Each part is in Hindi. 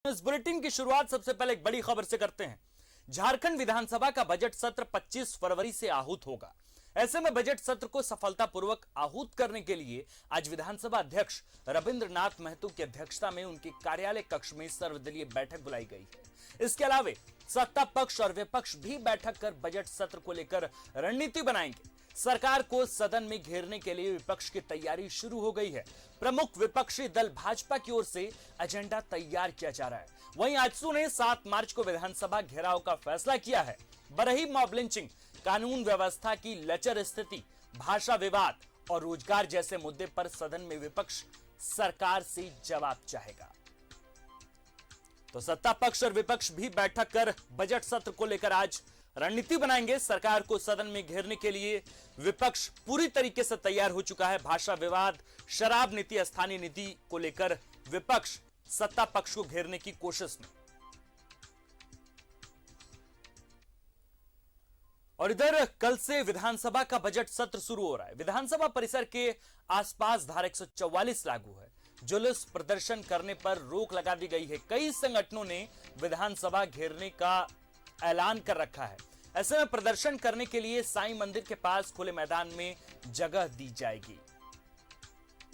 इस बुलेटिन की शुरुआत सबसे पहले एक बड़ी खबर से करते हैं। झारखंड विधानसभा का बजट सत्र 25 फरवरी से आहूत होगा। ऐसे में बजट सत्र को सफलतापूर्वक आहूत करने के लिए आज विधानसभा अध्यक्ष रविंद्रनाथ महतो की अध्यक्षता में उनके कार्यालय कक्ष में सर्वदलीय बैठक बुलाई गई है। इसके अलावा सत्ता पक्ष और विपक्ष भी बैठक कर बजट सत्र को लेकर रणनीति बनाएंगे। सरकार को सदन में घेरने के लिए विपक्ष की तैयारी शुरू हो गई है। प्रमुख विपक्षी दल भाजपा की ओर से एजेंडा तैयार किया जा रहा है। वहीं आजसू ने 7 मार्च को विधानसभा घेराव का फैसला किया है। बरही मॉब लिंचिंग, कानून व्यवस्था की लचर स्थिति, भाषा विवाद और रोजगार जैसे मुद्दे पर सदन में विपक्ष सरकार से जवाब चाहेगा। तो सत्ता पक्ष और विपक्ष भी बैठक कर बजट सत्र को लेकर आज रणनीति बनाएंगे। सरकार को सदन में घेरने के लिए विपक्ष पूरी तरीके से तैयार हो चुका है। भाषा विवाद, शराब नीति, स्थानीय नीति को लेकर विपक्ष सत्ता पक्ष को घेरने की कोशिश में। और इधर कल से विधानसभा का बजट सत्र शुरू हो रहा है। विधानसभा परिसर के आसपास धारा 144 लागू है। जुलूस प्रदर्शन करने पर रोक लगा दी गई है। कई संगठनों ने विधानसभा घेरने का ऐलान कर रखा है। ऐसे में प्रदर्शन करने के लिए साईं मंदिर के पास खुले मैदान में जगह दी जाएगी।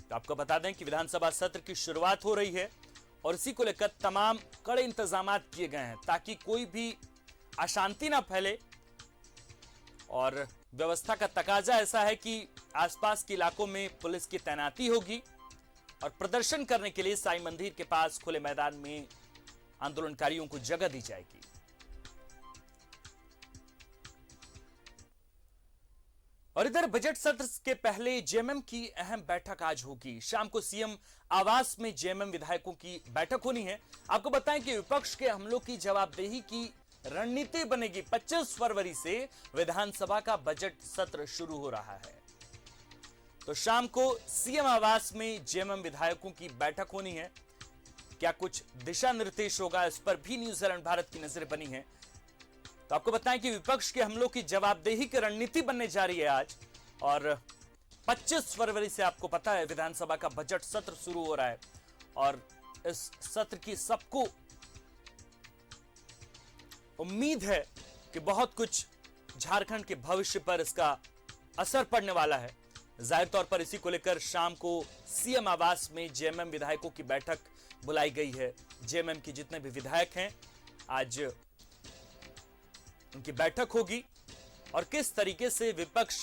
तो आपको बता दें कि विधानसभा सत्र की शुरुआत हो रही है और इसी को लेकर तमाम कड़े इंतजाम किए गए हैं ताकि कोई भी अशांति ना फैले। और व्यवस्था का तकाजा ऐसा है कि आसपास के इलाकों में पुलिस की तैनाती होगी और प्रदर्शन करने के लिए साईं मंदिर के पास खुले मैदान में आंदोलनकारियों को जगह दी जाएगी। और इधर बजट सत्र के पहले जेएमएम की अहम बैठक आज होगी। शाम को सीएम आवास में जेएमएम विधायकों की बैठक होनी है। आपको बताएं कि विपक्ष के हमलों की जवाबदेही की रणनीति बनेगी। 25 फरवरी से विधानसभा का बजट सत्र शुरू हो रहा है। तो शाम को सीएम आवास में जेएमएम विधायकों की बैठक होनी है। क्या कुछ दिशा निर्देश होगा, इस पर भी न्यूजीलैंड भारत की नजर बनी है। तो आपको बताएं कि विपक्ष के हमलों की जवाबदेही की रणनीति बनने जा रही है आज। और 25 फरवरी से आपको पता है विधानसभा का बजट सत्र शुरू हो रहा है और इस सत्र की सबको उम्मीद है कि बहुत कुछ झारखंड के भविष्य पर इसका असर पड़ने वाला है। जाहिर तौर पर इसी को लेकर शाम को सीएम आवास में जेएमएम विधायकों की बैठक बुलाई गई है। जेएमएम के जितने भी विधायक हैं आज उनकी बैठक होगी और किस तरीके से विपक्ष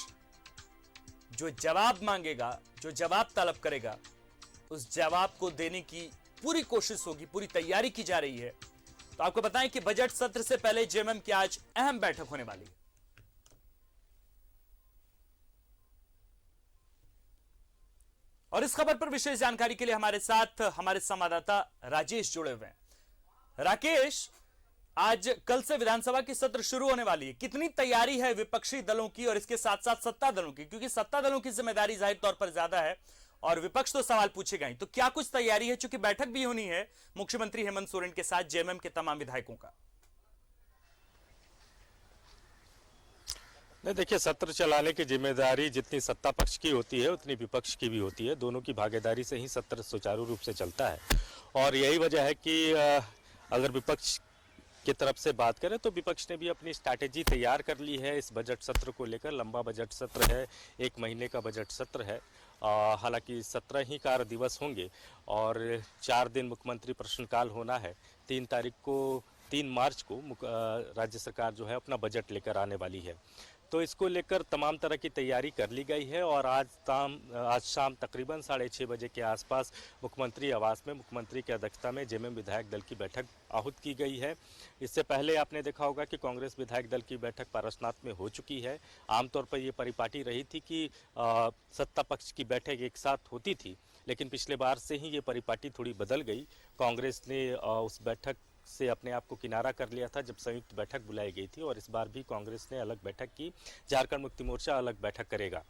जो जवाब मांगेगा, जो जवाब तलब करेगा, उस जवाब को देने की पूरी कोशिश होगी, पूरी तैयारी की जा रही है। तो आपको बताएं कि बजट सत्र से पहले जेएमएम की आज अहम बैठक होने वाली है। और इस खबर पर विशेष जानकारी के लिए हमारे साथ हमारे संवाददाता राजेश जुड़े हुए हैं। राकेश, आज कल से विधानसभा की सत्र शुरू होने वाली है। कितनी तैयारी है विपक्षी दलों की और इसके साथ साथ सत्ता दलों की, क्योंकि सत्ता दलों की जिम्मेदारी जाहिर तौर पर ज्यादा है और विपक्ष तो सवाल पूछेगा ही। तो क्या कुछ तैयारी है, चूंकि बैठक भी होनी है मुख्यमंत्री हेमंत सोरेन के साथ जेएमएम के तमाम विधायकों का? नहीं, देखिए, सत्र चलाने की जिम्मेदारी जितनी सत्ता पक्ष की होती है उतनी विपक्ष की भी होती है। दोनों की भागीदारी से ही सत्र सुचारू रूप से चलता है और यही वजह है कि अगर विपक्ष की तरफ से बात करें तो विपक्ष ने भी अपनी स्ट्रैटेजी तैयार कर ली है इस बजट सत्र को लेकर। लंबा बजट सत्र है, 1 महीने का बजट सत्र है। हालांकि 17 ही कार्य दिवस होंगे और 4 दिन मुख्यमंत्री प्रश्नकाल होना है। 3 मार्च को राज्य सरकार जो है अपना बजट लेकर आने वाली है। तो इसको लेकर तमाम तरह की तैयारी कर ली गई है और आज शाम तकरीबन 6:30 बजे के आसपास मुख्यमंत्री आवास में मुख्यमंत्री की अध्यक्षता में जेएमएम विधायक दल की बैठक आहूत की गई है। इससे पहले आपने देखा होगा कि कांग्रेस विधायक दल की बैठक पारसनाथ में हो चुकी है। आमतौर पर ये परिपाटी रही थी कि सत्ता पक्ष की बैठक एक साथ होती थी, लेकिन पिछले बार से ही ये परिपाटी थोड़ी बदल गई। कांग्रेस ने उस बैठक से अपने आप को किनारा कर लिया था जब संयुक्त बैठक बुलाई गई थी और इस बार भी कांग्रेस ने अलग बैठक की। झारखंड मुक्ति मोर्चा अलग बैठक करेगा।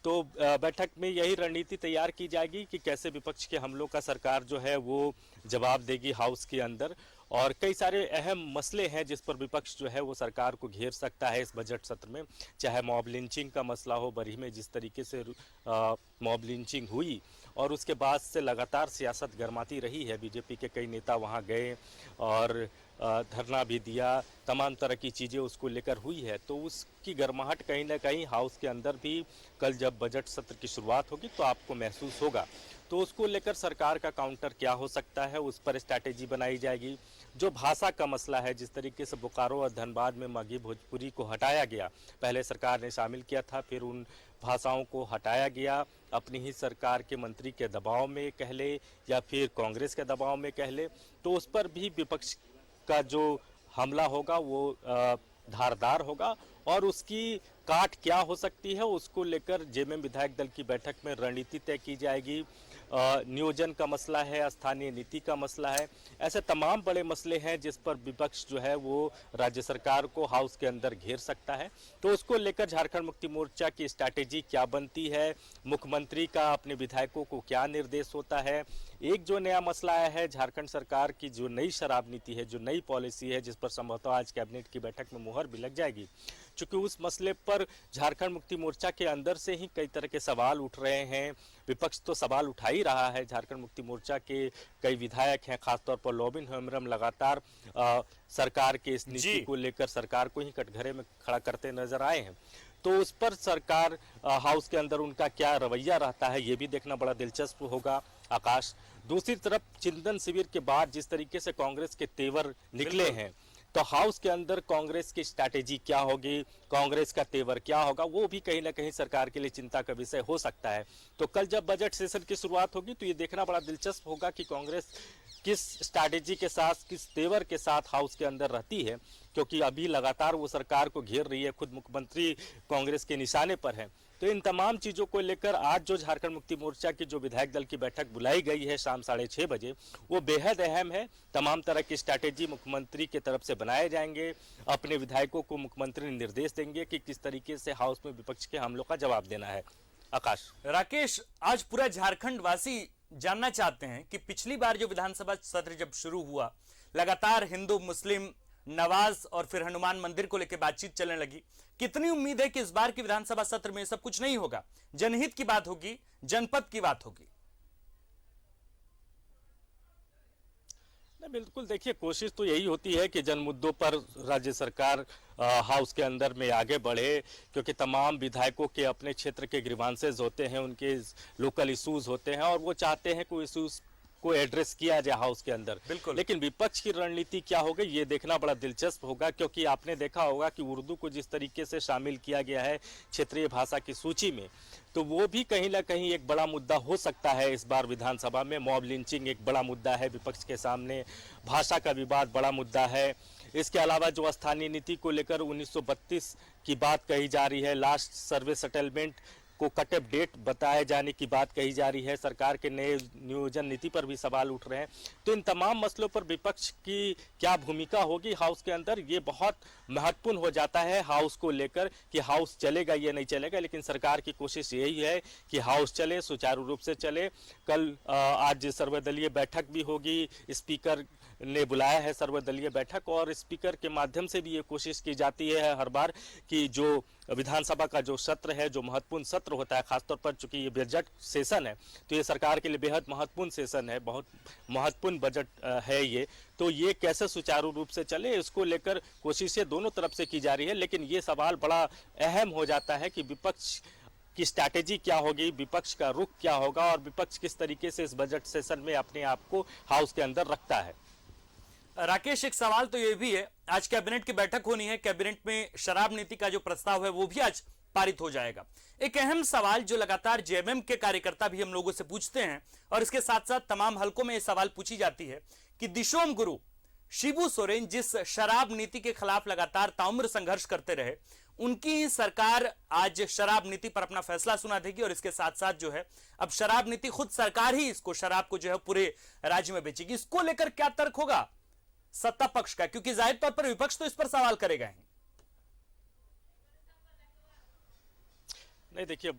तो बैठक में यही रणनीति तैयार की जाएगी कि कैसे विपक्ष के हमलों का सरकार जो है वो जवाब देगी हाउस के अंदर। और कई सारे अहम मसले हैं जिस पर विपक्ष जो है वो सरकार को घेर सकता है इस बजट सत्र में। चाहे मॉब लिंचिंग का मसला हो, बरही में जिस तरीके से मॉब लिंचिंग हुई और उसके बाद से लगातार सियासत गरमाती रही है। बीजेपी के कई नेता वहां गए और धरना भी दिया, तमाम तरह की चीज़ें उसको लेकर हुई है। तो उसकी गर्माहट कहीं ना कहीं हाउस के अंदर भी कल जब बजट सत्र की शुरुआत होगी तो आपको महसूस होगा। तो उसको लेकर सरकार का काउंटर क्या हो सकता है, उस पर स्ट्रैटेजी बनाई जाएगी। जो भाषा का मसला है, जिस तरीके से बोकारो और धनबाद में माघी भोजपुरी को हटाया गया, पहले सरकार ने शामिल किया था, फिर उन भाषाओं को हटाया गया अपनी ही सरकार के मंत्री के दबाव में कह ले या फिर कांग्रेस के दबाव में कह ले, तो उस पर भी विपक्ष का जो हमला होगा वो धारदार होगा और उसकी काट क्या हो सकती है उसको लेकर जेएमएम विधायक दल की बैठक में रणनीति तय की जाएगी। नियोजन का मसला है, स्थानीय नीति का मसला है, ऐसे तमाम बड़े मसले हैं जिस पर विपक्ष जो है वो राज्य सरकार को हाउस के अंदर घेर सकता है। तो उसको लेकर झारखंड मुक्ति मोर्चा की स्ट्रैटेजी क्या बनती है, मुख्यमंत्री का अपने विधायकों को क्या निर्देश होता है। एक जो नया मसला आया है, झारखंड सरकार की जो नई शराब नीति है, जो नई पॉलिसी है, जिस पर संभवतः आज कैबिनेट की बैठक में मुहर भी लग जाएगी, चूंकि उस मसले पर झारखंड मुक्ति मोर्चा के अंदर से ही कई तरह के सवाल उठ रहे हैं। विपक्ष तो सवाल उठा ही रहा है, झारखंड मुक्ति मोर्चा के कई विधायक हैं, खासतौर पर लॉबिन हेम्ब्रम लगातार सरकार के इस नीति को लेकर सरकार को ही कटघरे में खड़ा करते नजर आए हैं। तो उस पर सरकार हाउस के अंदर उनका क्या रवैया रहता है, ये भी देखना बड़ा दिलचस्प होगा आकाश। दूसरी तरफ चिंतन शिविर के बाद जिस तरीके से कांग्रेस के तेवर निकले हैं, तो हाउस के अंदर कांग्रेस की स्ट्रैटेजी क्या होगी, कांग्रेस का तेवर क्या होगा, वो भी कहीं ना कहीं सरकार के लिए चिंता का विषय हो सकता है। तो कल जब बजट सेशन की शुरुआत होगी तो ये देखना बड़ा दिलचस्प होगा कि कांग्रेस किस स्ट्रैटेजी के साथ, किस तेवर के साथ हाउस के अंदर रहती है, क्योंकि अभी लगातार वो सरकार को घेर रही है, खुद मुख्यमंत्री कांग्रेस के निशाने पर है। तो इन तमाम चीज़ों को लेकर आज जो झारखंड मुक्ति मोर्चा की जो विधायक दल की बैठक बुलाई गई है शाम 6:30 बजे, वो बेहद अहम है। तमाम तरह की स्ट्रैटेजी मुख्यमंत्री की तरफ से बनाए जाएंगे, अपने विधायकों को मुख्यमंत्री निर्देश देंगे कि किस तरीके से हाउस में विपक्ष के हमलों का जवाब देना है। आकाश। राकेश, आज पूरा झारखंड वासी जानना चाहते हैं कि पिछली बार जो विधानसभा सत्र जब शुरू हुआ, लगातार हिंदू मुस्लिम नवाज और फिर हनुमान मंदिर को लेकर बातचीत चलने लगी। कितनी उम्मीद है कि इस बार के विधानसभा सत्र में सब कुछ नहीं होगा, जनहित की बात होगी, जनपद की बात होगी? बिल्कुल, देखिए कोशिश तो यही होती है कि जन मुद्दों पर राज्य सरकार हाउस के अंदर में आगे बढ़े, क्योंकि तमाम विधायकों के अपने क्षेत्र के ग्रीवांसेस होते हैं, उनके लोकल इश्यूज होते हैं और वो चाहते हैं कोई इश्यूज को एड्रेस किया जाए हाउस के अंदर। बिल्कुल। लेकिन विपक्ष की रणनीति क्या होगी ये देखना बड़ा दिलचस्प होगा, क्योंकि आपने देखा होगा कि उर्दू को जिस तरीके से शामिल किया गया है क्षेत्रीय भाषा की सूची में, तो वो भी कहीं ना कहीं एक बड़ा मुद्दा हो सकता है इस बार विधानसभा में। मॉब लिंचिंग एक बड़ा मुद्दा है विपक्ष के सामने, भाषा का विवाद बड़ा मुद्दा है। इसके अलावा जो स्थानीय नीति को लेकर 1932 की बात कही जा रही है, लास्ट सर्वे सेटलमेंट को कट ऑफ डेट बताए जाने की बात कही जा रही है, सरकार के नए नियोजन नीति पर भी सवाल उठ रहे हैं। तो इन तमाम मसलों पर विपक्ष की क्या भूमिका होगी हाउस के अंदर, ये बहुत महत्वपूर्ण हो जाता है हाउस को लेकर कि हाउस चलेगा या नहीं चलेगा। लेकिन सरकार की कोशिश यही है कि हाउस चले, सुचारू रूप से चले। कल आज सर्वदलीय बैठक भी होगी, स्पीकर ने बुलाया है सर्वदलीय बैठक और स्पीकर के माध्यम से भी ये कोशिश की जाती है हर बार कि जो विधानसभा का जो सत्र है, जो महत्वपूर्ण सत्र होता है, खासतौर पर चूंकि ये बजट सेशन है तो ये सरकार के लिए बेहद महत्वपूर्ण सेशन है, बहुत महत्वपूर्ण बजट है ये, तो ये कैसे सुचारू रूप से चले इसको लेकर कोशिशें दोनों तरफ से की जा रही है। लेकिन ये सवाल बड़ा अहम हो जाता है कि विपक्ष की स्ट्रैटेजी क्या होगी, विपक्ष का रुख क्या होगा और विपक्ष किस तरीके से इस बजट सेशन में अपने आप को हाउस के अंदर रखता है। राकेश, एक सवाल तो ये भी है, आज कैबिनेट की बैठक होनी है, कैबिनेट में शराब नीति का जो प्रस्ताव है वो भी आज पारित हो जाएगा। एक अहम सवाल जो लगातार जेएमएम के कार्यकर्ता भी हम लोगों से पूछते हैं और इसके साथ साथ तमाम हलकों में यह सवाल पूछी जाती है कि दिशोम गुरु शिबू सोरेन जिस शराब नीति के खिलाफ लगातार ताउम्र संघर्ष करते रहे, उनकी सरकार आज शराब नीति पर अपना फैसला सुना देगी और इसके साथ साथ जो है अब शराब नीति खुद सरकार ही इसको शराब को जो है पूरे राज्य में बेचेगी। इसको लेकर क्या तर्क होगा सत्ता पक्ष का, क्योंकि जाहिर तौर पर विपक्ष तो इस पर सवाल करेगा ही। नहीं देखिए,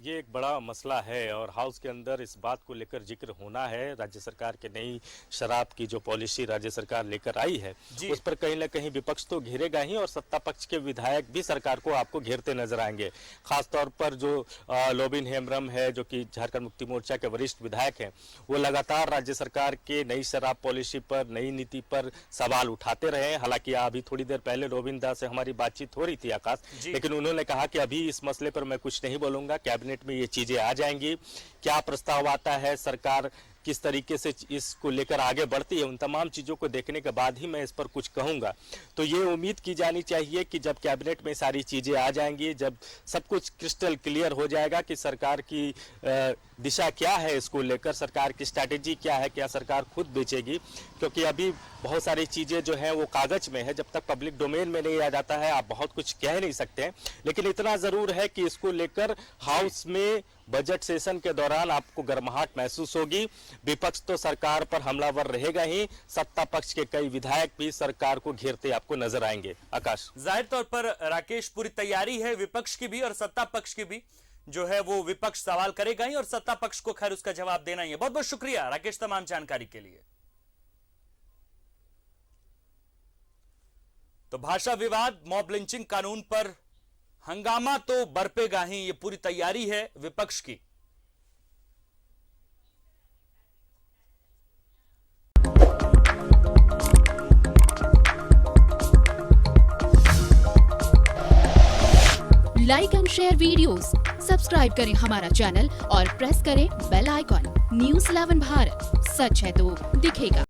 ये एक बड़ा मसला है और हाउस के अंदर इस बात को लेकर जिक्र होना है। राज्य सरकार के नई शराब की जो पॉलिसी राज्य सरकार लेकर आई है उस पर कहीं ना कहीं विपक्ष तो घेरेगा ही और सत्ता पक्ष के विधायक भी सरकार को आपको घेरते नजर आएंगे। खासतौर पर जो लोबिन हेम्ब्रम है, जो कि झारखंड मुक्ति मोर्चा के वरिष्ठ विधायक हैं, वो लगातार राज्य सरकार के नई शराब पॉलिसी पर, नई नीति पर सवाल उठाते रहे। हालांकि अभी थोड़ी देर पहले रोबिन दास से हमारी बातचीत हो रही थी आकाश, लेकिन उन्होंने कहा कि अभी इस मसले पर मैं कुछ नहीं बोलूंगा, कैबिनेट में ये चीजें आ जाएंगी। क्या प्रस्ताव आता है, सरकार किस तरीके से इसको लेकर आगे बढ़ती है, उन तमाम चीजों को देखने के बाद ही मैं इस पर कुछ कहूंगा। तो ये उम्मीद की जानी चाहिए कि जब कैबिनेट में सारी चीजें आ जाएंगी, जब सब कुछ क्रिस्टल क्लियर हो जाएगा कि सरकार की दिशा क्या है, इसको लेकर सरकार की स्ट्रैटेजी क्या है, क्या सरकार खुद बेचेगी, क्योंकि अभी बहुत सारी चीजें जो है वो कागज में है। जब तक पब्लिक डोमेन में नहीं आ जाता है आप बहुत कुछ कह नहीं सकते हैं, लेकिन इतना जरूर है कि इसको लेकर हाउस में बजट सेशन के दौरान आपको गर्माहट महसूस होगी। विपक्ष तो सरकार पर हमलावर रहेगा ही, सत्ता पक्ष के कई विधायक भी सरकार को घेरते आपको नजर आएंगे। आकाश, जाहिर तौर पर राकेश, पूरी तैयारी है विपक्ष की भी और सत्ता पक्ष की भी, जो है वो विपक्ष सवाल करेगा ही और सत्ता पक्ष को खैर उसका जवाब देना ही है। बहुत बहुत शुक्रिया राकेश तमाम जानकारी के लिए। तो भाषा विवाद, मॉब लिंचिंग कानून पर हंगामा तो बरपेगा ही, ये पूरी तैयारी है विपक्ष की। Like and share videos, subscribe करें हमारा चैनल और प्रेस करें बेल आइकॉन। News 11 भारत, सच है तो दिखेगा।